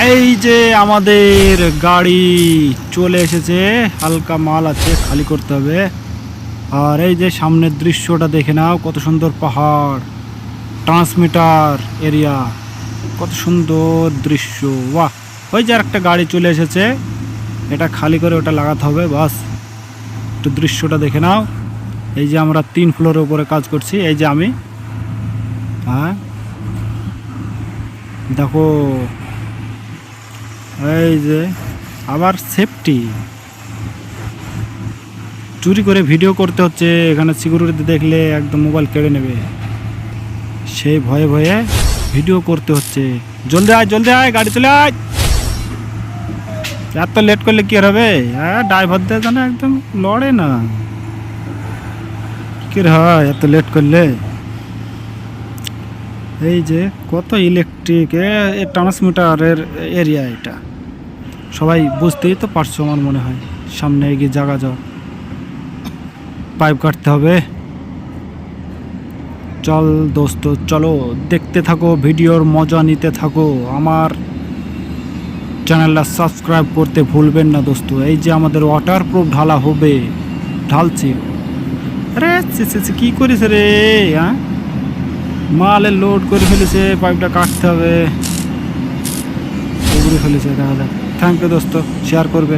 এই যে আমাদের গাড়ি চলে এসেছে, হালকা মাল আছে, খালি করতে হবে। আর এই যে সামনের দৃশ্যটা দেখে নাও, কত সুন্দর পাহাড়, ট্রান্সমিটার এরিয়া, কত সুন্দর দৃশ্য। বাহ, ওই যে আরেকটা গাড়ি চলে এসেছে, এটা খালি করে ওটা লাগাতে হবে। বাস, একটু দৃশ্যটা দেখে নাও। এই যে আমরা 3 ফ্লোরের উপরে কাজ করছি, এই যে আমি, হ্যাঁ দেখো, এই যে আবার সেফটি, চুরি করে ভিডিও করতে হচ্ছে এখানে, সিকিউরিটি দেখলে একদম মোবাইল কেড়ে নেবে, সেই ভয়ে ভয়ে ভিডিও করতে হচ্ছে। জলদি আয়, জলদি আয়, গাড়ি চলে আয়। এত লেট করলে কি হবে? হ্যাঁ, ড্রাইভার দিয়ে জানে একদম লড়ে না, কি হয় এত লেট করলে। এই যে কত ইলেকট্রিক ট্রান্সমিটারের এরিয়া, এটা সবাই বুঝতেই তো পারছো আমার মনে হয়। সামনে এগিয়ে জায়গা যাও, পাইপ কাটতে হবে। চল দোস্ত, চলো দেখতে থাকো, ভিডিওর মজা নিতে থাকো। আমার চ্যানেলটা সাবস্ক্রাইব করতে ভুলবেন না দোস্ত। এই যে আমাদের ওয়াটারপ্রুফ ঢালা হবে, ঢালছি। আরে কি করিস রে? হ্যাঁ, মালে লোড করে ফেলেছে, পাইপটা কাটতে হবে, উগড়ে ফেলেছে, দেখা যাক। থ্যাংক ইউ দোস্ত, শেয়ার করবে।